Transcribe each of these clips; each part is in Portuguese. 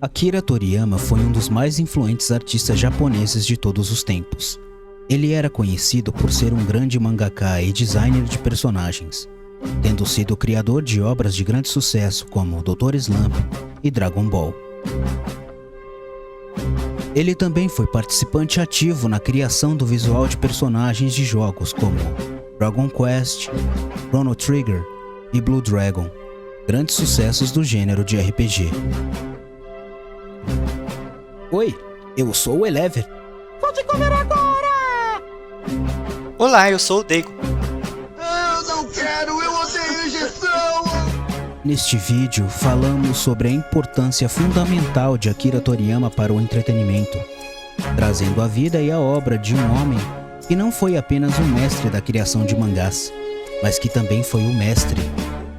Akira Toriyama foi um dos mais influentes artistas japoneses de todos os tempos. Ele era conhecido por ser um grande mangaka e designer de personagens, tendo sido o criador de obras de grande sucesso como Dr. Slump e Dragon Ball. Ele também foi participante ativo na criação do visual de personagens de jogos como Dragon Quest, Chrono Trigger e Blue Dragon, grandes sucessos do gênero de RPG. Oi, eu sou o Elever. Vou te comer agora! Olá, eu sou o Deigo. Eu não quero, eu odeio injeção! Neste vídeo, falamos sobre a importância fundamental de Akira Toriyama para o entretenimento, trazendo a vida e a obra de um homem que não foi apenas um mestre da criação de mangás, mas que também foi o mestre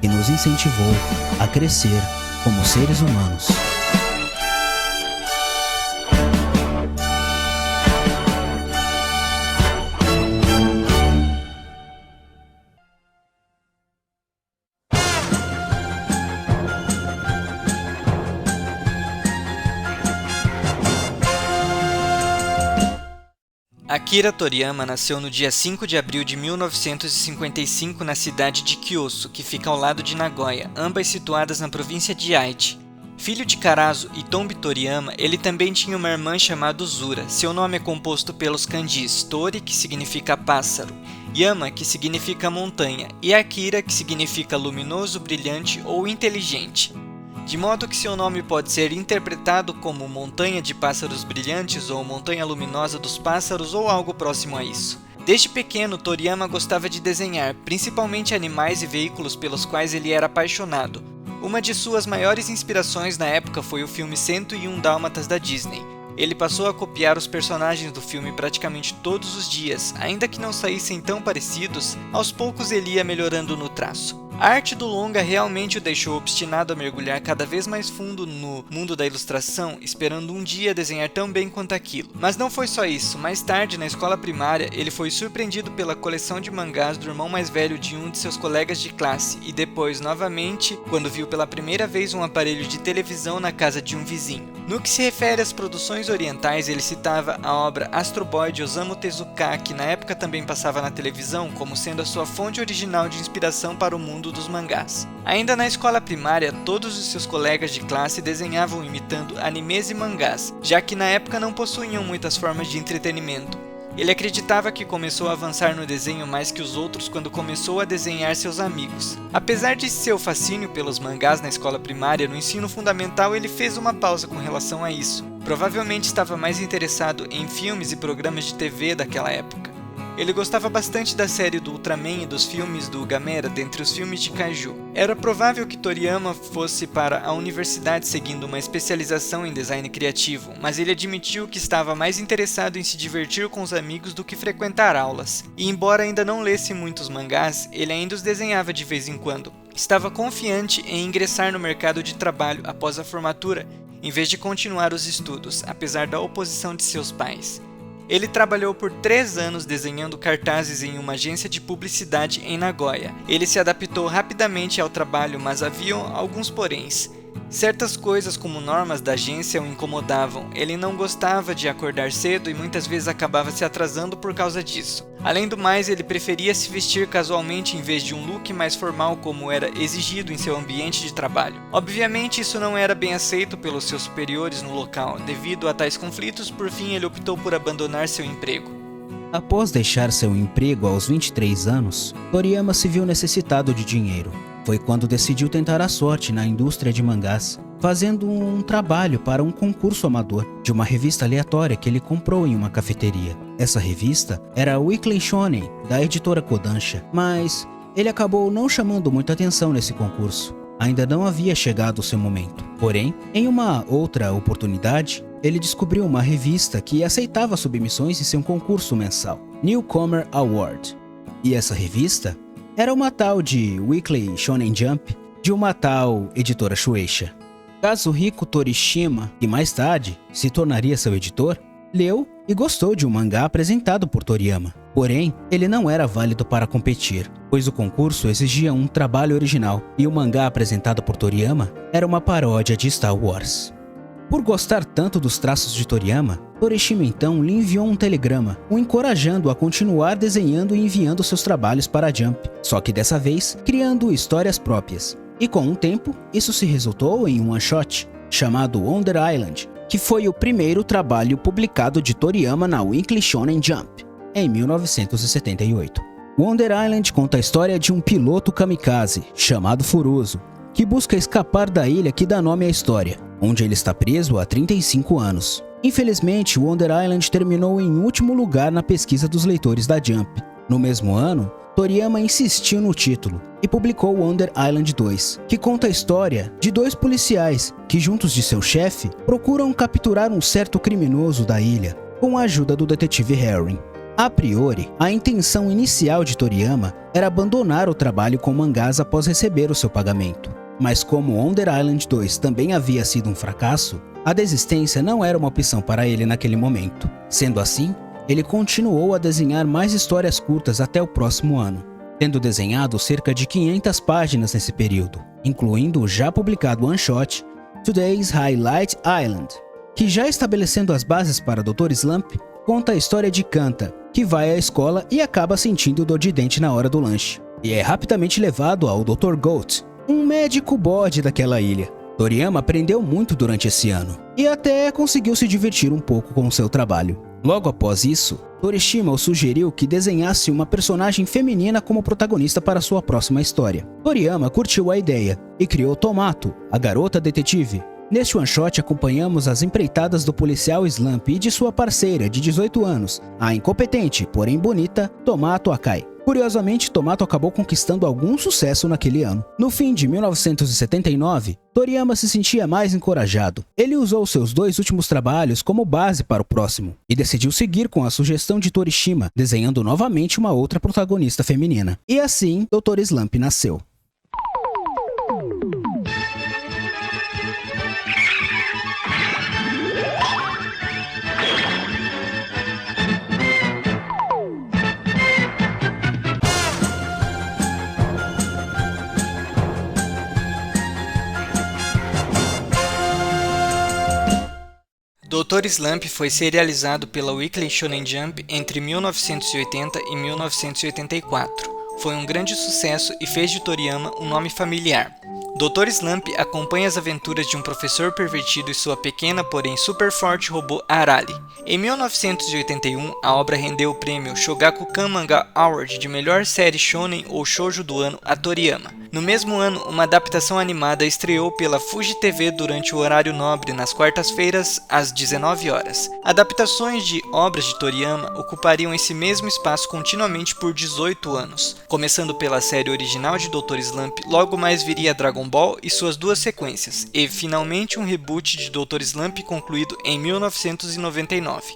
que nos incentivou a crescer como seres humanos. Akira Toriyama nasceu no dia 5 de abril de 1955 na cidade de Kyoto, que fica ao lado de Nagoya, ambas situadas na província de Aichi. Filho de Karazo e Tombi Toriyama, ele também tinha uma irmã chamada Uzura. Seu nome é composto pelos kanjis Tori, que significa pássaro, Yama, que significa montanha, e Akira, que significa luminoso, brilhante ou inteligente. De modo que seu nome pode ser interpretado como Montanha de Pássaros Brilhantes ou Montanha Luminosa dos Pássaros ou algo próximo a isso. Desde pequeno, Toriyama gostava de desenhar, principalmente animais e veículos pelos quais ele era apaixonado. Uma de suas maiores inspirações na época foi o filme 101 Dálmatas da Disney. Ele passou a copiar os personagens do filme praticamente todos os dias, ainda que não saíssem tão parecidos, aos poucos ele ia melhorando no traço. A arte do longa realmente o deixou obstinado a mergulhar cada vez mais fundo no mundo da ilustração, esperando um dia desenhar tão bem quanto aquilo. Mas não foi só isso. Mais tarde, na escola primária, ele foi surpreendido pela coleção de mangás do irmão mais velho de um de seus colegas de classe, e depois, novamente, quando viu pela primeira vez um aparelho de televisão na casa de um vizinho. No que se refere às produções orientais, ele citava a obra Astro Boy de Osamu Tezuka, que na época também passava na televisão, como sendo a sua fonte original de inspiração para o mundo dos mangás. Ainda na escola primária, todos os seus colegas de classe desenhavam imitando animes e mangás, já que na época não possuíam muitas formas de entretenimento. Ele acreditava que começou a avançar no desenho mais que os outros quando começou a desenhar seus amigos. Apesar de seu fascínio pelos mangás na escola primária, no ensino fundamental ele fez uma pausa com relação a isso. Provavelmente estava mais interessado em filmes e programas de TV daquela época. Ele gostava bastante da série do Ultraman e dos filmes do Gamera, dentre os filmes de Kaiju. Era provável que Toriyama fosse para a universidade seguindo uma especialização em design criativo, mas ele admitiu que estava mais interessado em se divertir com os amigos do que frequentar aulas. E embora ainda não lesse muitos mangás, ele ainda os desenhava de vez em quando. Estava confiante em ingressar no mercado de trabalho após a formatura, em vez de continuar os estudos, apesar da oposição de seus pais. Ele trabalhou por 3 anos desenhando cartazes em uma agência de publicidade em Nagoya. Ele se adaptou rapidamente ao trabalho, mas havia alguns poréns. Certas coisas como normas da agência o incomodavam. Ele não gostava de acordar cedo e muitas vezes acabava se atrasando por causa disso. Além do mais, ele preferia se vestir casualmente em vez de um look mais formal como era exigido em seu ambiente de trabalho. Obviamente, isso não era bem aceito pelos seus superiores no local. Devido a tais conflitos, por fim ele optou por abandonar seu emprego. Após deixar seu emprego aos 23 anos, Toriyama se viu necessitado de dinheiro. Foi quando decidiu tentar a sorte na indústria de mangás, fazendo um trabalho para um concurso amador de uma revista aleatória que ele comprou em uma cafeteria. Essa revista era a Weekly Shonen, da editora Kodansha, mas ele acabou não chamando muita atenção nesse concurso. Ainda não havia chegado o seu momento. Porém, em uma outra oportunidade, ele descobriu uma revista que aceitava submissões em seu concurso mensal, Newcomer Award. E essa revista era uma tal de Weekly Shonen Jump, de uma tal editora Shueisha. Kazuhiko Torishima, que mais tarde se tornaria seu editor, leu e gostou de um mangá apresentado por Toriyama. Porém, ele não era válido para competir, pois o concurso exigia um trabalho original, e o mangá apresentado por Toriyama era uma paródia de Star Wars. Por gostar tanto dos traços de Toriyama, Torishima então lhe enviou um telegrama, o encorajando a continuar desenhando e enviando seus trabalhos para a Jump, só que dessa vez criando histórias próprias. E com o tempo, isso se resultou em um one-shot, chamado Wonder Island, que foi o primeiro trabalho publicado de Toriyama na Weekly Shonen Jump, em 1978. Wonder Island conta a história de um piloto kamikaze, chamado Furuzo, que busca escapar da ilha que dá nome à história, onde ele está preso há 35 anos. Infelizmente, Wonder Island terminou em último lugar na pesquisa dos leitores da Jump. No mesmo ano, Toriyama insistiu no título e publicou Wonder Island 2, que conta a história de dois policiais que, juntos de seu chefe, procuram capturar um certo criminoso da ilha, com a ajuda do detetive Harry. A priori, a intenção inicial de Toriyama era abandonar o trabalho com mangás após receber o seu pagamento. Mas como Wonder Island 2 também havia sido um fracasso, a desistência não era uma opção para ele naquele momento. Sendo assim, ele continuou a desenhar mais histórias curtas até o próximo ano, tendo desenhado cerca de 500 páginas nesse período, incluindo o já publicado one-shot Today's Highlight Island, que, já estabelecendo as bases para Dr. Slump, conta a história de Kanta, que vai à escola e acaba sentindo dor de dente na hora do lanche, e é rapidamente levado ao Dr. Goat, um médico bode daquela ilha. Toriyama aprendeu muito durante esse ano, e até conseguiu se divertir um pouco com o seu trabalho. Logo após isso, Torishima o sugeriu que desenhasse uma personagem feminina como protagonista para sua próxima história. Toriyama curtiu a ideia e criou Tomato, a garota detetive. Neste one-shot acompanhamos as empreitadas do policial Slump e de sua parceira de 18 anos, a incompetente, porém bonita, Tomato Akai. Curiosamente, Tomato acabou conquistando algum sucesso naquele ano. No fim de 1979, Toriyama se sentia mais encorajado. Ele usou seus dois últimos trabalhos como base para o próximo, e decidiu seguir com a sugestão de Torishima, desenhando novamente uma outra protagonista feminina. E assim, Dr. Slump nasceu. Dr. Slump foi serializado pela Weekly Shonen Jump entre 1980 e 1984. Foi um grande sucesso e fez de Toriyama um nome familiar. Dr. Slump acompanha as aventuras de um professor pervertido e sua pequena, porém super forte robô Arali. Em 1981, a obra rendeu o prêmio Shogakukan Manga Award de melhor série shonen ou shoujo do ano a Toriyama. No mesmo ano, uma adaptação animada estreou pela Fuji TV durante o horário nobre nas quartas-feiras, às 19 horas. Adaptações de obras de Toriyama ocupariam esse mesmo espaço continuamente por 18 anos. Começando pela série original de Dr. Slump, logo mais viria Dragon Ball e suas duas sequências, e finalmente um reboot de Dr. Slump concluído em 1999.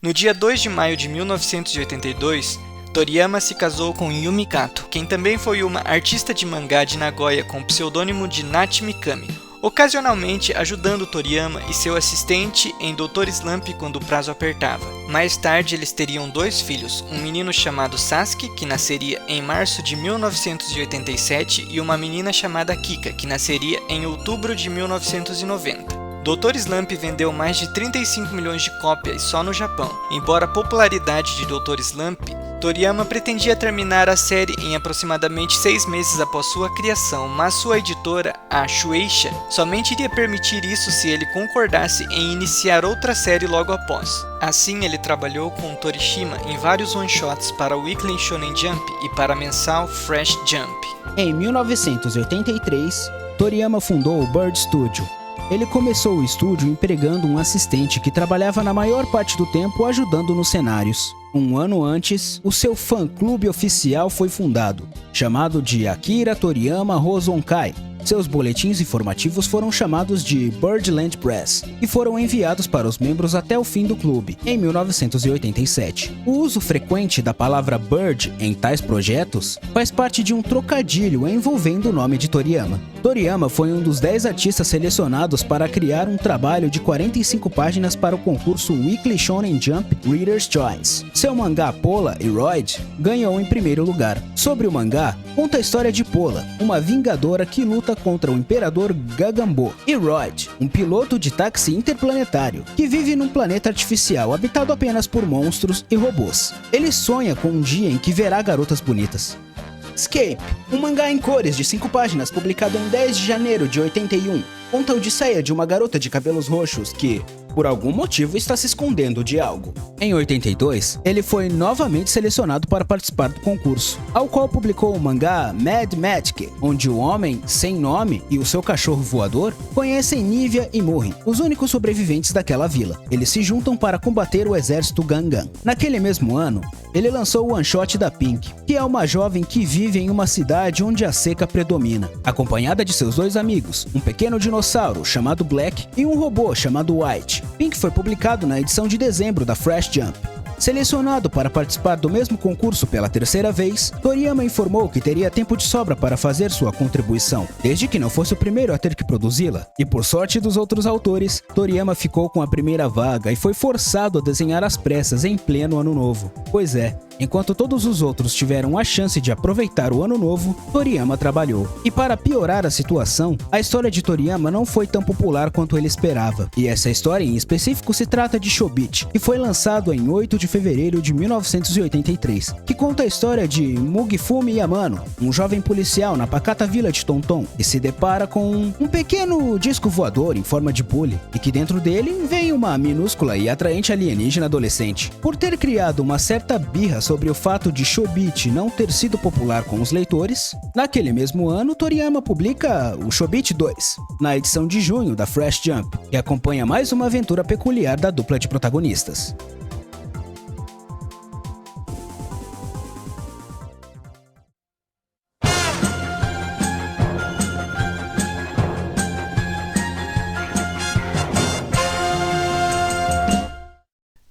No dia 2 de maio de 1982, Toriyama se casou com Yumi Kato, quem também foi uma artista de mangá de Nagoya com o pseudônimo de Nachi Mikami, ocasionalmente ajudando Toriyama e seu assistente em Dr. Slump quando o prazo apertava. Mais tarde eles teriam dois filhos, um menino chamado Sasuke, que nasceria em março de 1987, e uma menina chamada Kika, que nasceria em outubro de 1990. Dr. Slump vendeu mais de 35 milhões de cópias só no Japão. Embora a popularidade de Dr. Slump, Toriyama pretendia terminar a série em aproximadamente 6 meses após sua criação, mas sua editora, a Shueisha, somente iria permitir isso se ele concordasse em iniciar outra série logo após. Assim, ele trabalhou com Torishima em vários one-shots para o Weekly Shonen Jump e para a mensal Fresh Jump. Em 1983, Toriyama fundou o Bird Studio. Ele começou o estúdio empregando um assistente que trabalhava na maior parte do tempo ajudando nos cenários. Um ano antes, o seu fã-clube oficial foi fundado, chamado de Akira Toriyama Hozonkai, Seus boletins informativos foram chamados de Birdland Press e foram enviados para os membros até o fim do clube, em 1987. O uso frequente da palavra Bird em tais projetos faz parte de um trocadilho envolvendo o nome de Toriyama. Toriyama foi um dos 10 artistas selecionados para criar um trabalho de 45 páginas para o concurso Weekly Shonen Jump Reader's Choice. Seu mangá Pola Heroid ganhou em primeiro lugar. Sobre o mangá, conta a história de Pola, uma vingadora que luta contra o Imperador Gagambo, e Heroid, um piloto de táxi interplanetário que vive num planeta artificial habitado apenas por monstros e robôs. Ele sonha com um dia em que verá garotas bonitas. Escape, um mangá em cores de 5 páginas publicado em 10 de janeiro de 81, conta a odisseia de uma garota de cabelos roxos que, por algum motivo, está se escondendo de algo. Em 82, ele foi novamente selecionado para participar do concurso, ao qual publicou o mangá Mad Magic, onde o homem sem nome e o seu cachorro voador conhecem Nivea e Murrin, os únicos sobreviventes daquela vila. Eles se juntam para combater o exército Gangan. Naquele mesmo ano, ele lançou o one shot da Pink, que é uma jovem que vive em uma cidade onde a seca predomina, acompanhada de seus 2 amigos, um pequeno dinossauro chamado Black e um robô chamado White. Pink foi publicado na edição de dezembro da Fresh Jump. Selecionado para participar do mesmo concurso pela 3ª vez, Toriyama informou que teria tempo de sobra para fazer sua contribuição, desde que não fosse o primeiro a ter que produzi-la. E por sorte dos outros autores, Toriyama ficou com a primeira vaga e foi forçado a desenhar às pressas em pleno ano novo. Pois é, enquanto todos os outros tiveram a chance de aproveitar o ano novo, Toriyama trabalhou. E para piorar a situação, a história de Toriyama não foi tão popular quanto ele esperava. E essa história em específico se trata de Chobit, que foi lançado em 8 de fevereiro de 1983, que conta a história de Mugifumi Yamano, um jovem policial na pacata vila de Tonton, que se depara com um pequeno disco voador em forma de pule, e que dentro dele vem uma minúscula e atraente alienígena adolescente. Por ter criado uma certa birra sobre o fato de Chobit não ter sido popular com os leitores, naquele mesmo ano Toriyama publica o Chobit 2, na edição de junho da Fresh Jump, que acompanha mais uma aventura peculiar da dupla de protagonistas.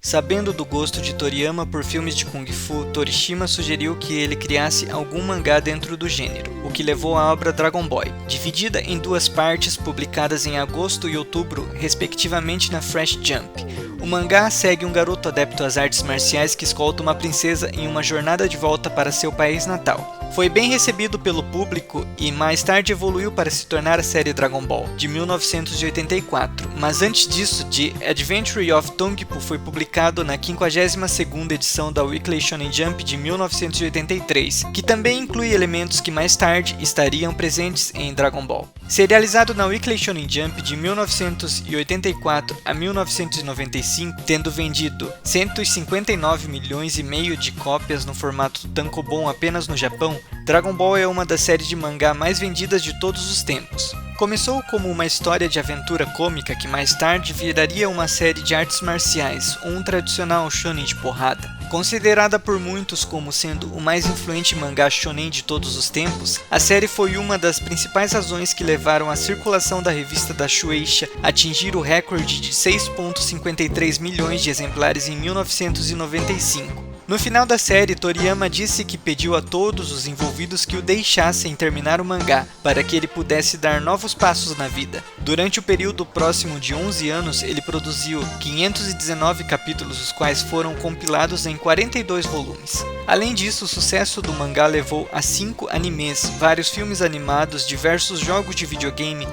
Sabendo do gosto de Toriyama por filmes de Kung Fu, Torishima sugeriu que ele criasse algum mangá dentro do gênero, o que levou à obra Dragon Boy, dividida em 2 partes publicadas em agosto e outubro, respectivamente na Fresh Jump. O mangá segue um garoto adepto às artes marciais que escolta uma princesa em uma jornada de volta para seu país natal. Foi bem recebido pelo público e mais tarde evoluiu para se tornar a série Dragon Ball, de 1984, mas antes disso, The Adventure of Tongpo foi publicado na 52ª edição da Weekly Shonen Jump de 1983, que também inclui elementos que mais tarde estariam presentes em Dragon Ball. Serializado na Weekly Shonen Jump de 1984 a 1995, tendo vendido 159 milhões e meio de cópias no formato tankobon apenas no Japão, Dragon Ball é uma das séries de mangá mais vendidas de todos os tempos. Começou como uma história de aventura cômica que mais tarde viraria uma série de artes marciais, ou um tradicional shonen de porrada. Considerada por muitos como sendo o mais influente mangá shonen de todos os tempos, a série foi uma das principais razões que levaram a circulação da revista da Shueisha a atingir o recorde de 6,53 milhões de exemplares em 1995. No final da série, Toriyama disse que pediu a todos os envolvidos que o deixassem terminar o mangá, para que ele pudesse dar novos passos na vida. Durante o período próximo de 11 anos, ele produziu 519 capítulos, os quais foram compilados em 42 volumes. Além disso, o sucesso do mangá levou a 5 animes, vários filmes animados, diversos jogos de videogame,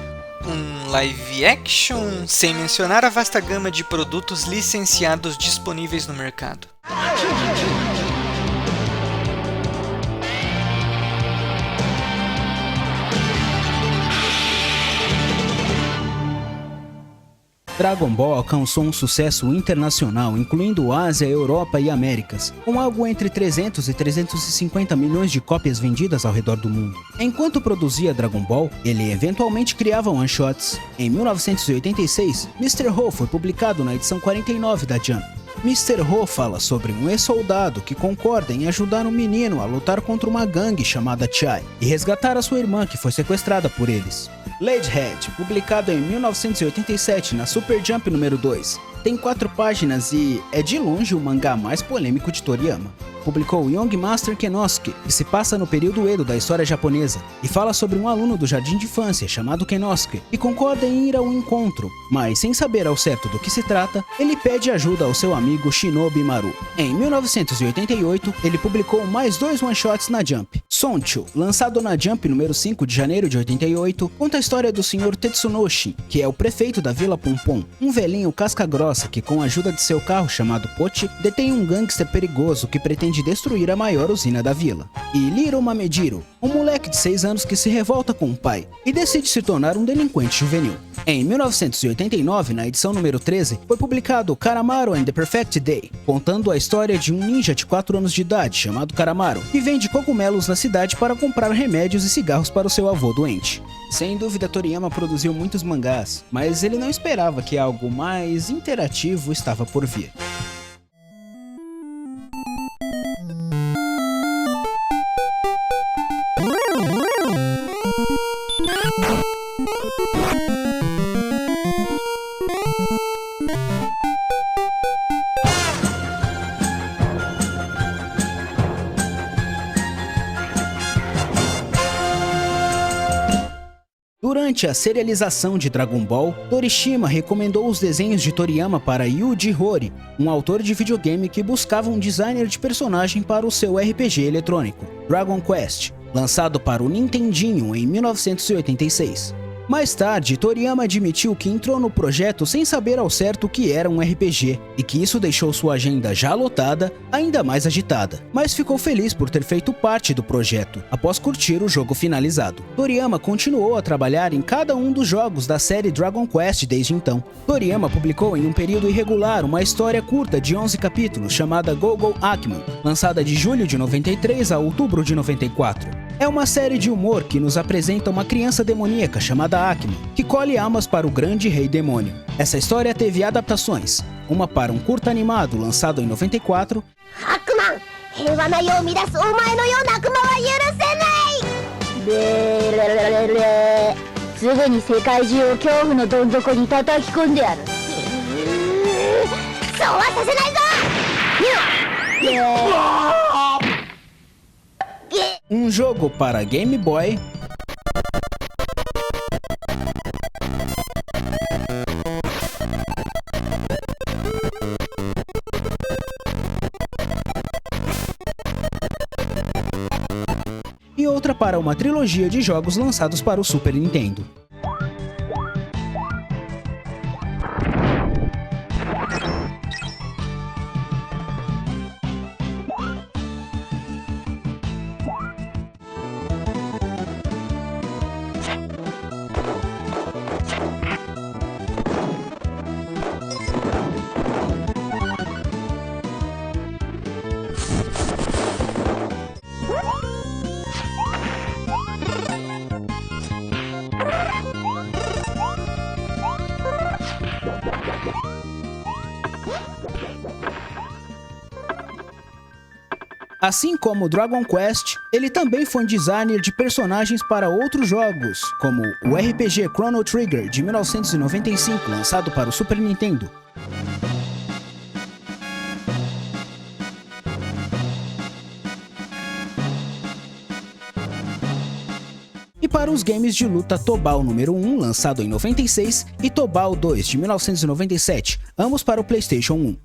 um live action, sem mencionar a vasta gama de produtos licenciados disponíveis no mercado. Dragon Ball alcançou um sucesso internacional, incluindo Ásia, Europa e Américas, com algo entre 300 e 350 milhões de cópias vendidas ao redor do mundo. Enquanto produzia Dragon Ball, ele eventualmente criava one-shots. Em 1986, Mr. Ho foi publicado na edição 49 da Jump. Mr. Ho fala sobre um ex-soldado que concorda em ajudar um menino a lutar contra uma gangue chamada Chai e resgatar a sua irmã que foi sequestrada por eles. Ladyhead, publicado em 1987 na Super Jump número 2, tem 4 páginas e é de longe o mangá mais polêmico de Toriyama. Publicou Young Master Kenosuke, que se passa no período Edo da história japonesa, e fala sobre um aluno do jardim de infância chamado Kenosuke, que concorda em ir ao encontro, mas sem saber ao certo do que se trata, ele pede ajuda ao seu amigo Shinobi Maru. Em 1988, ele publicou mais 2 one-shots na Jump. Sonchu, lançado na Jump número 5 de janeiro de 88, conta a história do Sr. Tetsunoshi, que é o prefeito da Vila Pompom, um velhinho casca-grossa que, com a ajuda de seu carro chamado Pochi, detém um gangster perigoso que pretende destruir a maior usina da vila. E Liro Mamediro, um moleque de 6 anos que se revolta com o pai e decide se tornar um delinquente juvenil. Em 1989, na edição número 13, foi publicado Karamaru and the Perfect Day, contando a história de um ninja de 4 anos de idade chamado Karamaru, que vende cogumelos na cidade para comprar remédios e cigarros para o seu avô doente. Sem dúvida, Toriyama produziu muitos mangás, mas ele não esperava que algo mais interativo estava por vir. Durante a serialização de Dragon Ball, Torishima recomendou os desenhos de Toriyama para Yuji Horii, um autor de videogame que buscava um designer de personagem para o seu RPG eletrônico, Dragon Quest, lançado para o Nintendinho em 1986. Mais tarde, Toriyama admitiu que entrou no projeto sem saber ao certo o que era um RPG, e que isso deixou sua agenda já lotada ainda mais agitada, mas ficou feliz por ter feito parte do projeto, após curtir o jogo finalizado. Toriyama continuou a trabalhar em cada um dos jogos da série Dragon Quest desde então. Toriyama publicou em um período irregular uma história curta de 11 capítulos chamada Go-Go Akman, lançada de julho de 93 a outubro de 94. É uma série de humor que nos apresenta uma criança demoníaca chamada Akman, que colhe almas para o grande rei demônio. Essa história teve adaptações, uma para um curta animado lançado em 94, Akman! 平和な世を乱すお前のような悪魔は許せないすぐに世界中を恐怖のどん底に叩き込んでやるそうはさせないぞum jogo para Game Boy, e outra para uma trilogia de jogos lançados para o Super Nintendo. Assim como Dragon Quest, ele também foi designer de personagens para outros jogos, como o RPG Chrono Trigger de 1995, lançado para o Super Nintendo. E para os games de luta Tobal número 1, lançado em 96, e Tobal 2 de 1997, ambos para o PlayStation 1.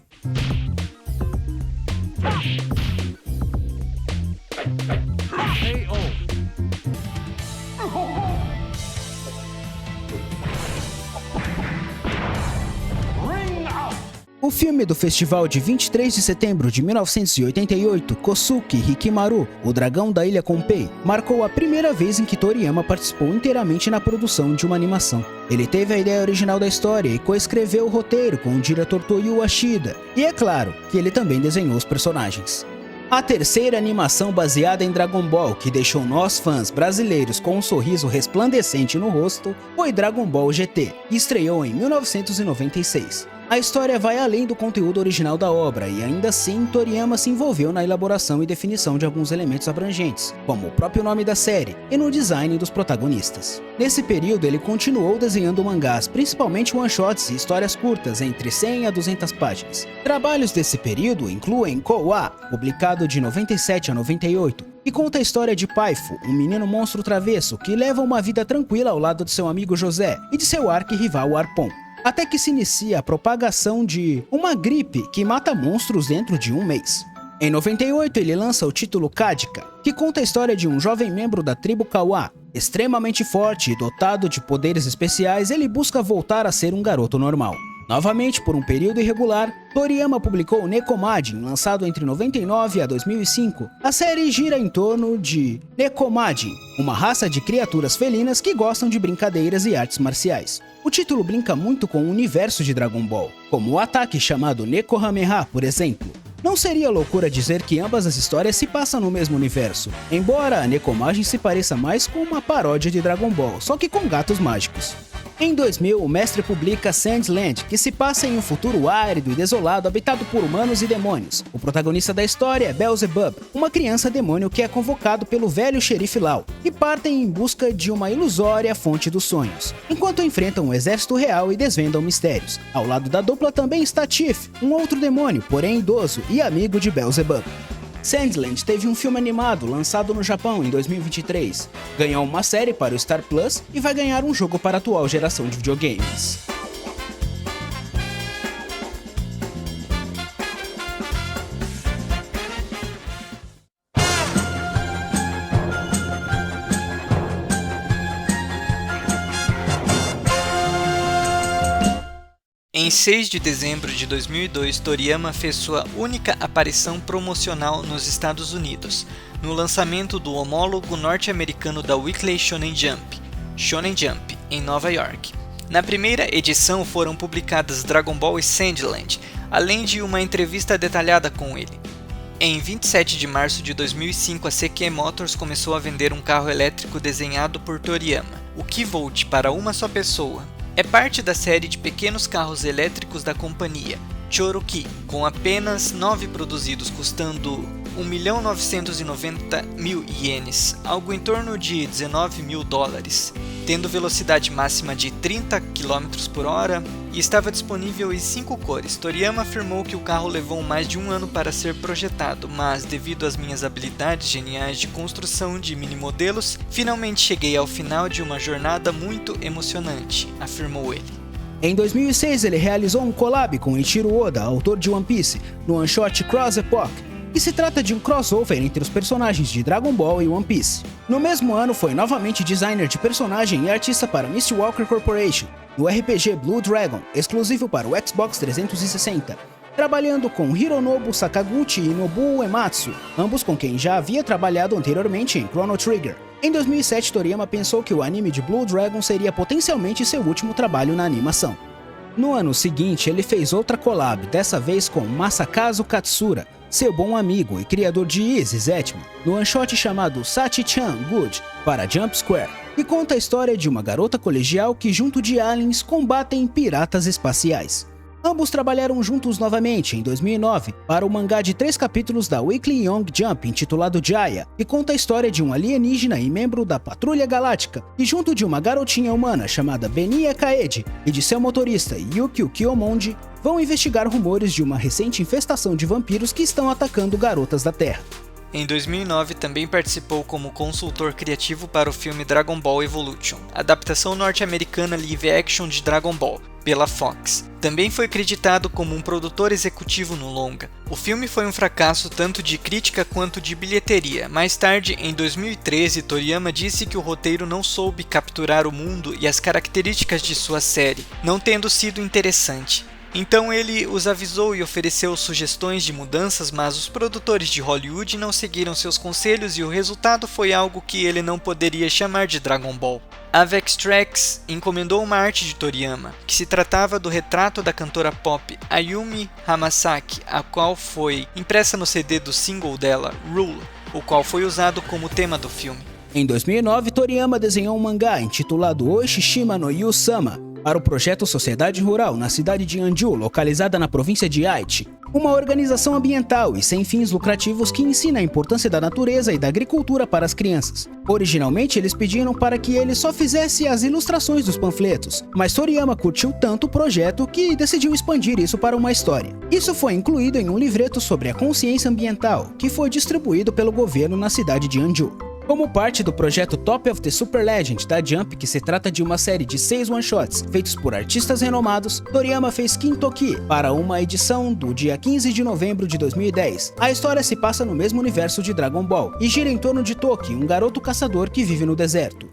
O filme do festival de 23 de setembro de 1988, Kosuke Hikimaru, O Dragão da Ilha Konpei, marcou a primeira vez em que Toriyama participou inteiramente na produção de uma animação. Ele teve a ideia original da história e coescreveu o roteiro com o diretor Toyo Ashida, e é claro que ele também desenhou os personagens. A terceira animação baseada em Dragon Ball que deixou nós fãs brasileiros com um sorriso resplandecente no rosto foi Dragon Ball GT, que estreou em 1996. A A história vai além do conteúdo original da obra e ainda assim Toriyama se envolveu na elaboração e definição de alguns elementos abrangentes, como o próprio nome da série, e no design dos protagonistas. Nesse período ele continuou desenhando mangás, principalmente one-shots e histórias curtas entre 100 a 200 páginas. Trabalhos desse período incluem Kowa, publicado de 97 a 98, que conta a história de Paifu, um menino monstro travesso que leva uma vida tranquila ao lado de seu amigo José e de seu arqui-rival Arpon, até que se inicia a propagação de uma gripe que mata monstros dentro de um mês. Em 98 ele lança o título Kadika, que conta a história de um jovem membro da tribo Kawa. Extremamente forte e dotado de poderes especiais, ele busca voltar a ser um garoto normal. Novamente, por um período irregular, Toriyama publicou Nekomajin, lançado entre 99 a 2005. A série gira em torno de Nekomajin, uma raça de criaturas felinas que gostam de brincadeiras e artes marciais. O título brinca muito com o universo de Dragon Ball, como o ataque chamado Nekohameha, por exemplo. Não seria loucura dizer que ambas as histórias se passam no mesmo universo, embora a Nekomajin se pareça mais com uma paródia de Dragon Ball, só que com gatos mágicos. Em 2000, o mestre publica Sandland, que se passa em um futuro árido e desolado habitado por humanos e demônios. O protagonista da história é Beelzebub, uma criança demônio que é convocado pelo velho xerife Lau, e partem em busca de uma ilusória fonte dos sonhos, enquanto enfrentam um exército real e desvendam mistérios. Ao lado da dupla também está Tiff, um outro demônio, porém idoso e amigo de Beelzebub. Sandland teve um filme animado lançado no Japão em 2023, ganhou uma série para o Star Plus e vai ganhar um jogo para a atual geração de videogames. Em 6 de dezembro de 2002, Toriyama fez sua única aparição promocional nos Estados Unidos, no lançamento do homólogo norte-americano da Weekly Shonen Jump, em Nova York. Na primeira edição foram publicadas Dragon Ball e Sandland, além de uma entrevista detalhada com ele. Em 27 de março de 2005, a CQ Motors começou a vender um carro elétrico desenhado por Toriyama, o K-Volt, para uma só pessoa. É parte da série de pequenos carros elétricos da companhia, Choroki, com apenas 9 produzidos, custando 1.990.000 ienes, algo em torno de $19.000, tendo velocidade máxima de 30 km por hora e estava disponível em 5 cores. Toriyama afirmou que o carro levou mais de um ano para ser projetado, mas devido às minhas habilidades geniais de construção de mini modelos, finalmente cheguei ao final de uma jornada muito emocionante, afirmou ele. Em 2006 ele realizou um collab com Eiichiro Oda, autor de One Piece, no one-shot Cross Epoch, que se trata de um crossover entre os personagens de Dragon Ball e One Piece. No mesmo ano foi novamente designer de personagem e artista para Mistwalker Corporation, no RPG Blue Dragon, exclusivo para o Xbox 360, trabalhando com Hironobu Sakaguchi e Nobuo Uematsu, ambos com quem já havia trabalhado anteriormente em Chrono Trigger. Em 2007, Toriyama pensou que o anime de Blue Dragon seria potencialmente seu último trabalho na animação. No ano seguinte, ele fez outra collab, dessa vez com Masakazu Katsura, seu bom amigo e criador de Easy Zetman, no one-shot chamado Sachi-chan Good, para Jump Square, que conta a história de uma garota colegial que, junto de aliens, combatem piratas espaciais. Ambos trabalharam juntos novamente em 2009 para o mangá de 3 capítulos da Weekly Young Jump intitulado Jaya, que conta a história de um alienígena e membro da Patrulha Galáctica, que junto de uma garotinha humana chamada Benia Kaede e de seu motorista Yukio Kyomonji vão investigar rumores de uma recente infestação de vampiros que estão atacando garotas da Terra. Em 2009 também participou como consultor criativo para o filme Dragon Ball Evolution, adaptação norte-americana live-action de Dragon Ball, pela Fox. Também foi creditado como um produtor executivo no longa. O filme foi um fracasso tanto de crítica quanto de bilheteria. Mais tarde, em 2013, Toriyama disse que o roteiro não soube capturar o mundo e as características de sua série, não tendo sido interessante. Então ele os avisou e ofereceu sugestões de mudanças, mas os produtores de Hollywood não seguiram seus conselhos e o resultado foi algo que ele não poderia chamar de Dragon Ball. Avex Trax encomendou uma arte de Toriyama, que se tratava do retrato da cantora pop Ayumi Hamasaki, a qual foi impressa no CD do single dela, Rule, o qual foi usado como tema do filme. Em 2009, Toriyama desenhou um mangá intitulado Oishishima no Yu-sama, para o projeto Sociedade Rural na cidade de Anju, localizada na província de Aichi, uma organização ambiental e sem fins lucrativos que ensina a importância da natureza e da agricultura para as crianças. Originalmente, eles pediram para que ele só fizesse as ilustrações dos panfletos, mas Toriyama curtiu tanto o projeto que decidiu expandir isso para uma história. Isso foi incluído em um livreto sobre a consciência ambiental, que foi distribuído pelo governo na cidade de Anju. Como parte do projeto Top of the Super Legend da Jump, que se trata de uma série de 6 one-shots feitos por artistas renomados, Toriyama fez Kintoki para uma edição do dia 15 de novembro de 2010. A história se passa no mesmo universo de Dragon Ball e gira em torno de Toki, um garoto caçador que vive no deserto.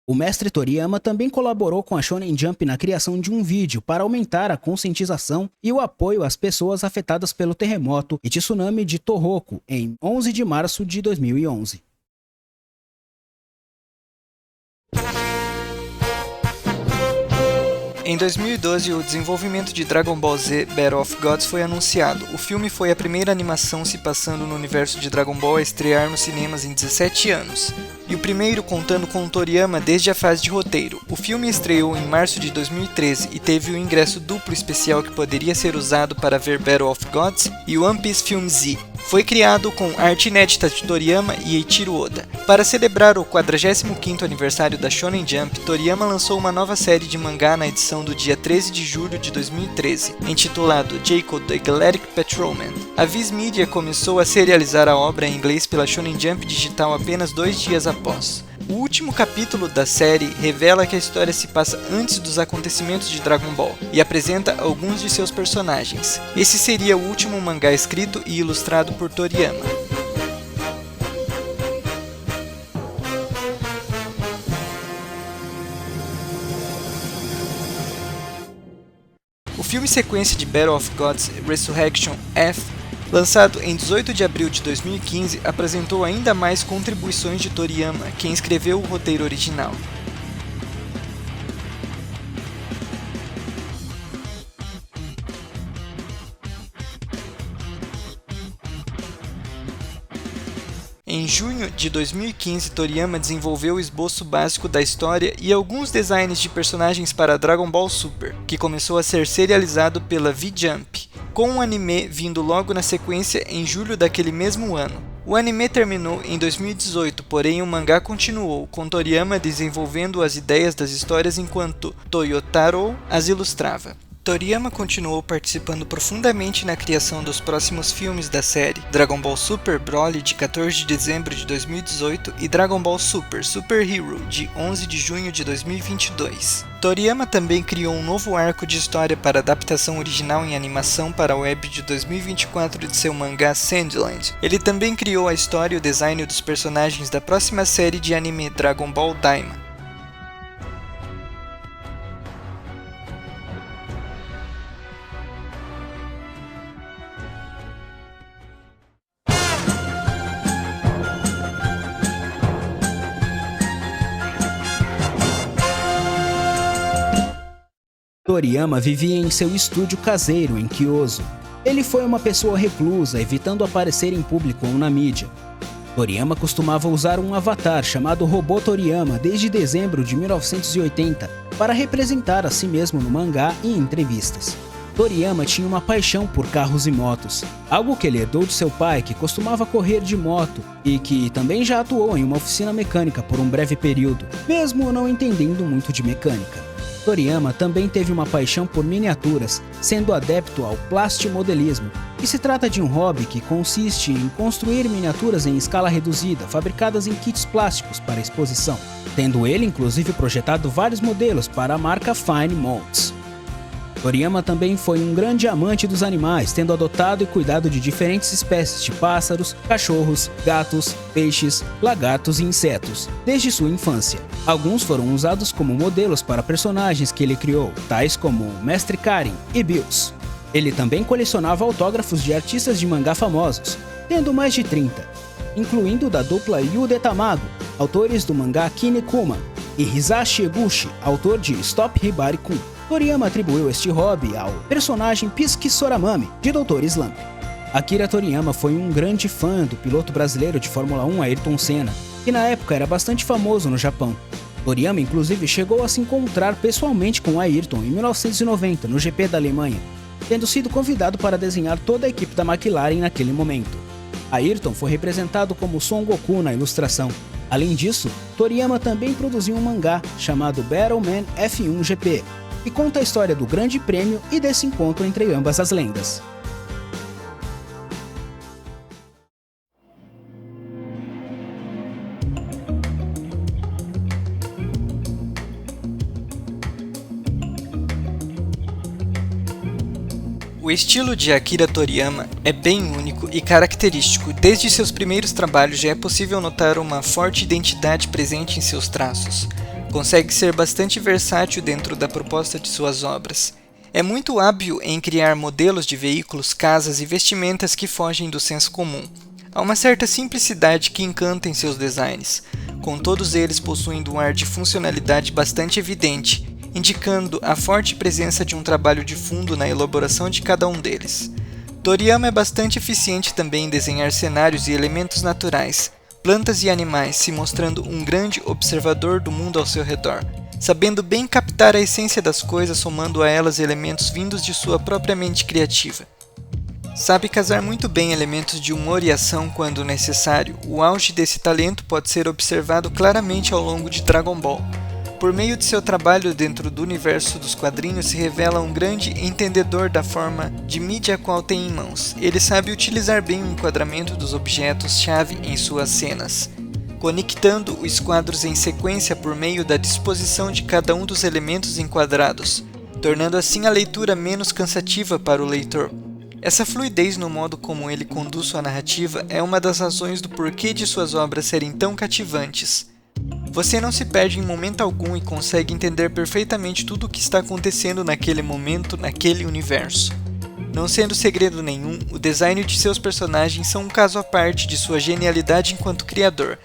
O mestre Toriyama também colaborou com a Shonen Jump na criação de um vídeo para aumentar a conscientização e o apoio às pessoas afetadas pelo terremoto e tsunami de Tohoku em 11 de março de 2011. Em 2012, o desenvolvimento de Dragon Ball Z Battle of Gods foi anunciado. O filme foi a primeira animação se passando no universo de Dragon Ball a estrear nos cinemas em 17 anos, e o primeiro contando com Toriyama desde a fase de roteiro. O filme estreou em março de 2013 e teve um ingresso duplo especial que poderia ser usado para ver Battle of Gods e One Piece Film Z. Foi criado com arte inédita de Toriyama e Eiichiro Oda. Para celebrar o 45º aniversário da Shonen Jump, Toriyama lançou uma nova série de mangá na edição do dia 13 de julho de 2013, intitulado Jacob the Galactic Patrolman. A Viz Media começou a serializar a obra em inglês pela Shonen Jump Digital apenas 2 dias após. O último capítulo da série revela que a história se passa antes dos acontecimentos de Dragon Ball e apresenta alguns de seus personagens. Esse seria o último mangá escrito e ilustrado por Toriyama. O filme sequência de Battle of Gods Resurrection F, lançado em 18 de abril de 2015, apresentou ainda mais contribuições de Toriyama, quem escreveu o roteiro original. Em junho de 2015, Toriyama desenvolveu o esboço básico da história e alguns designs de personagens para Dragon Ball Super, que começou a ser serializado pela V-Jump, com um anime vindo logo na sequência em julho daquele mesmo ano. O anime terminou em 2018, porém o mangá continuou, com Toriyama desenvolvendo as ideias das histórias enquanto Toyotaro as ilustrava. Toriyama continuou participando profundamente na criação dos próximos filmes da série, Dragon Ball Super Broly de 14 de dezembro de 2018 e Dragon Ball Super Super Hero de 11 de junho de 2022. Toriyama também criou um novo arco de história para adaptação original em animação para a web de 2024 de seu mangá Sandland. Ele também criou a história e o design dos personagens da próxima série de anime Dragon Ball Daima. Toriyama vivia em seu estúdio caseiro em Kyoto. Ele foi uma pessoa reclusa, evitando aparecer em público ou na mídia. Toriyama costumava usar um avatar chamado Robô Toriyama desde dezembro de 1980 para representar a si mesmo no mangá e em entrevistas. Toriyama tinha uma paixão por carros e motos, algo que ele herdou de seu pai, que costumava correr de moto e que também já atuou em uma oficina mecânica por um breve período, mesmo não entendendo muito de mecânica. Toriyama também teve uma paixão por miniaturas, sendo adepto ao plastimodelismo, que se trata de um hobby que consiste em construir miniaturas em escala reduzida, fabricadas em kits plásticos para exposição, tendo ele inclusive projetado vários modelos para a marca Fine Molds. Toriyama também foi um grande amante dos animais, tendo adotado e cuidado de diferentes espécies de pássaros, cachorros, gatos, peixes, lagartos e insetos, desde sua infância. Alguns foram usados como modelos para personagens que ele criou, tais como Mestre Karin e Bills. Ele também colecionava autógrafos de artistas de mangá famosos, tendo mais de 30, incluindo da dupla Yude Tamago, autores do mangá Kinnikuman, e Hisashi Eguchi, autor de Stop Hibari-kun. Toriyama atribuiu este hobby ao personagem Pisuki Soramami, de Dr. Slump. Akira Toriyama foi um grande fã do piloto brasileiro de Fórmula 1 Ayrton Senna, que na época era bastante famoso no Japão. Toriyama inclusive chegou a se encontrar pessoalmente com Ayrton em 1990 no GP da Alemanha, tendo sido convidado para desenhar toda a equipe da McLaren naquele momento. Ayrton foi representado como Son Goku na ilustração. Além disso, Toriyama também produziu um mangá chamado Battleman F1 GP, que conta a história do Grande Prêmio e desse encontro entre ambas as lendas. O estilo de Akira Toriyama é bem único e característico. Desde seus primeiros trabalhos já é possível notar uma forte identidade presente em seus traços. Consegue ser bastante versátil dentro da proposta de suas obras. É muito hábil em criar modelos de veículos, casas e vestimentas que fogem do senso comum. Há uma certa simplicidade que encanta em seus designs, com todos eles possuindo um ar de funcionalidade bastante evidente, indicando a forte presença de um trabalho de fundo na elaboração de cada um deles. Toriyama é bastante eficiente também em desenhar cenários e elementos naturais, plantas e animais, se mostrando um grande observador do mundo ao seu redor, sabendo bem captar a essência das coisas, somando a elas elementos vindos de sua própria mente criativa. Sabe casar muito bem elementos de humor e ação quando necessário. O auge desse talento pode ser observado claramente ao longo de Dragon Ball. Por meio de seu trabalho dentro do universo dos quadrinhos, se revela um grande entendedor da forma de mídia a qual tem em mãos. Ele sabe utilizar bem o enquadramento dos objetos-chave em suas cenas, conectando os quadros em sequência por meio da disposição de cada um dos elementos enquadrados, tornando assim a leitura menos cansativa para o leitor. Essa fluidez no modo como ele conduz sua narrativa é uma das razões do porquê de suas obras serem tão cativantes. Você não se perde em momento algum e consegue entender perfeitamente tudo o que está acontecendo naquele momento, naquele universo. Não sendo segredo nenhum, o design de seus personagens são um caso à parte de sua genialidade enquanto criador.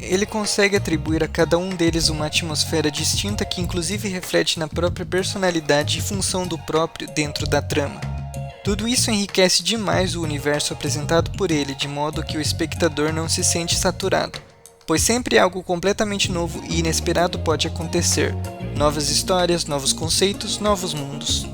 Ele consegue atribuir a cada um deles uma atmosfera distinta que inclusive reflete na própria personalidade e função do próprio dentro da trama. Tudo isso enriquece demais o universo apresentado por ele, de modo que o espectador não se sente saturado, pois sempre algo completamente novo e inesperado pode acontecer. Novas histórias, novos conceitos, novos mundos.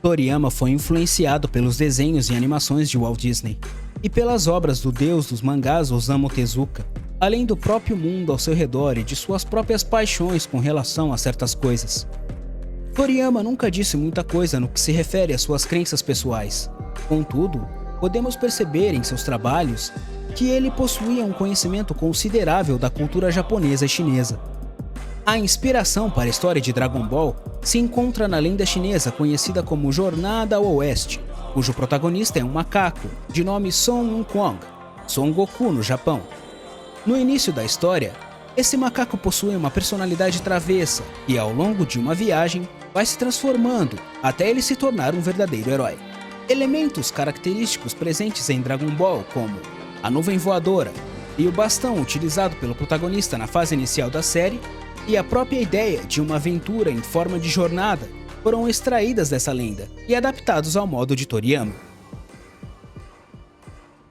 Toriyama foi influenciado pelos desenhos e animações de Walt Disney e pelas obras do deus dos mangás Osamu Tezuka, além do próprio mundo ao seu redor e de suas próprias paixões com relação a certas coisas. Toriyama nunca disse muita coisa no que se refere às suas crenças pessoais. Contudo, podemos perceber em seus trabalhos que ele possuía um conhecimento considerável da cultura japonesa e chinesa. A inspiração para a história de Dragon Ball se encontra na lenda chinesa conhecida como Jornada ao Oeste, cujo protagonista é um macaco, de nome Son Wukong, Son Goku no Japão. No início da história, esse macaco possui uma personalidade travessa e, ao longo de uma viagem, vai se transformando até ele se tornar um verdadeiro herói. Elementos característicos presentes em Dragon Ball, como a nuvem voadora e o bastão utilizado pelo protagonista na fase inicial da série, e a própria ideia de uma aventura em forma de jornada foram extraídas dessa lenda e adaptados ao modo de Toriyama.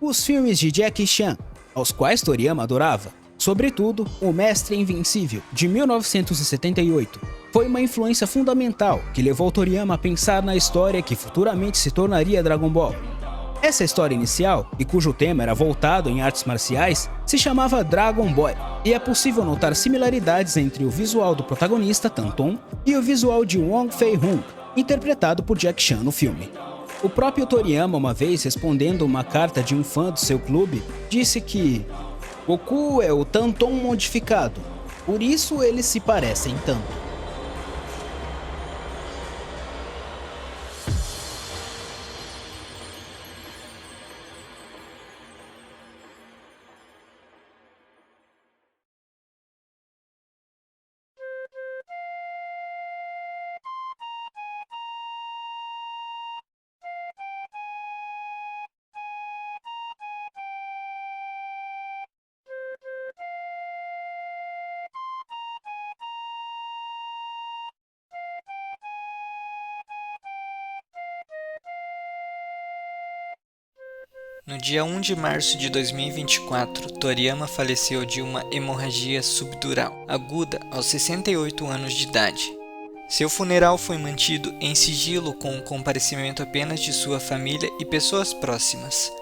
Os filmes de Jackie Chan, aos quais Toriyama adorava, sobretudo O Mestre Invencível, de 1978, foi uma influência fundamental que levou Toriyama a pensar na história que futuramente se tornaria Dragon Ball. Essa história inicial, e cujo tema era voltado em artes marciais, se chamava Dragon Boy, e é possível notar similaridades entre o visual do protagonista, Tanton, e o visual de Wong Fei-hung, interpretado por Jack Chan no filme. O próprio Toriyama, uma vez respondendo uma carta de um fã do seu clube, disse que Goku é o Tanton modificado, por isso eles se parecem tanto. No dia 1 de março de 2024, Toriyama faleceu de uma hemorragia subdural aguda aos 68 anos de idade. Seu funeral foi mantido em sigilo com o comparecimento apenas de sua família e pessoas próximas.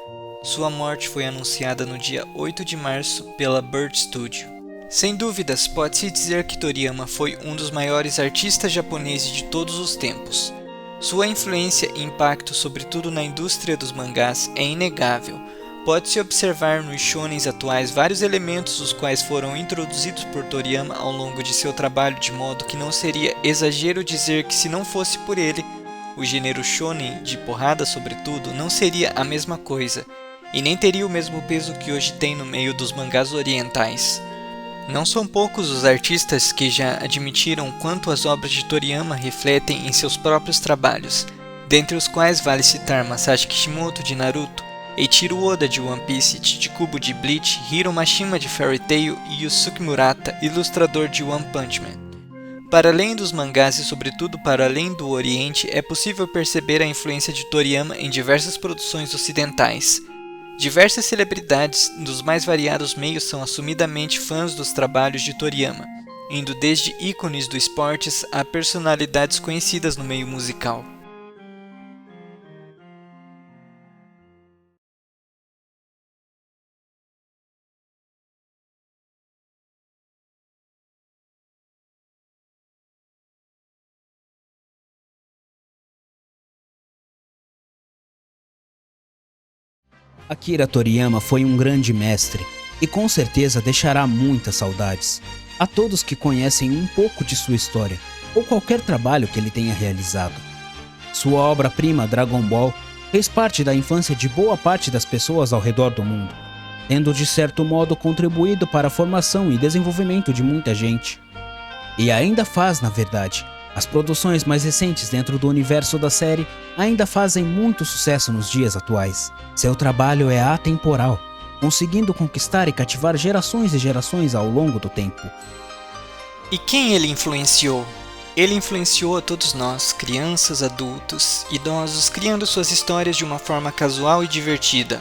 Sua morte foi anunciada no dia 8 de março pela Bird Studio. Sem dúvidas, pode-se dizer que Toriyama foi um dos maiores artistas japoneses de todos os tempos. Sua influência e impacto, sobretudo na indústria dos mangás, é inegável. Pode-se observar nos shonens atuais vários elementos os quais foram introduzidos por Toriyama ao longo de seu trabalho, de modo que não seria exagero dizer que, se não fosse por ele, o gênero shonen, de porrada sobretudo, não seria a mesma coisa, e nem teria o mesmo peso que hoje tem no meio dos mangás orientais. Não são poucos os artistas que já admitiram quanto as obras de Toriyama refletem em seus próprios trabalhos, dentre os quais vale citar Masashi Kishimoto de Naruto, Eiichiro Oda de One Piece, Tite Kubo de Bleach, Hiro Mashima de Fairy Tail e Yusuke Murata, ilustrador de One Punch Man. Para além dos mangás e sobretudo para além do Oriente, é possível perceber a influência de Toriyama em diversas produções ocidentais. Diversas celebridades dos mais variados meios são assumidamente fãs dos trabalhos de Toriyama, indo desde ícones do esportes a personalidades conhecidas no meio musical. Akira Toriyama foi um grande mestre e com certeza deixará muitas saudades a todos que conhecem um pouco de sua história ou qualquer trabalho que ele tenha realizado. Sua obra-prima Dragon Ball fez parte da infância de boa parte das pessoas ao redor do mundo, tendo de certo modo contribuído para a formação e desenvolvimento de muita gente. E ainda faz, na verdade. As produções mais recentes dentro do universo da série ainda fazem muito sucesso nos dias atuais. Seu trabalho é atemporal, conseguindo conquistar e cativar gerações e gerações ao longo do tempo. E quem ele influenciou? Ele influenciou a todos nós, crianças, adultos, idosos, criando suas histórias de uma forma casual e divertida.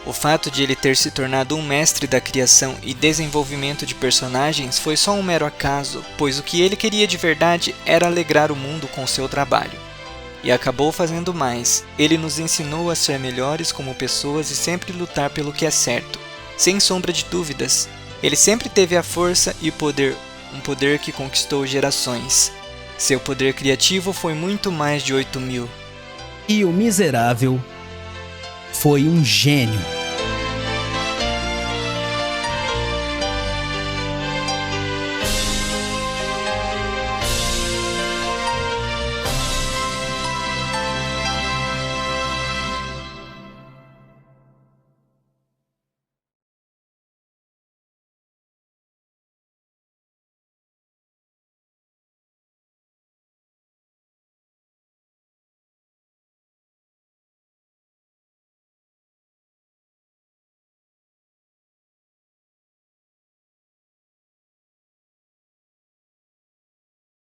O fato de ele ter se tornado um mestre da criação e desenvolvimento de personagens foi só um mero acaso, pois o que ele queria de verdade era alegrar o mundo com seu trabalho. E acabou fazendo mais. Ele nos ensinou a ser melhores como pessoas e sempre lutar pelo que é certo. Sem sombra de dúvidas, ele sempre teve a força e poder, um poder que conquistou gerações. Seu poder criativo foi muito mais de 8.000. E o miserável foi um gênio.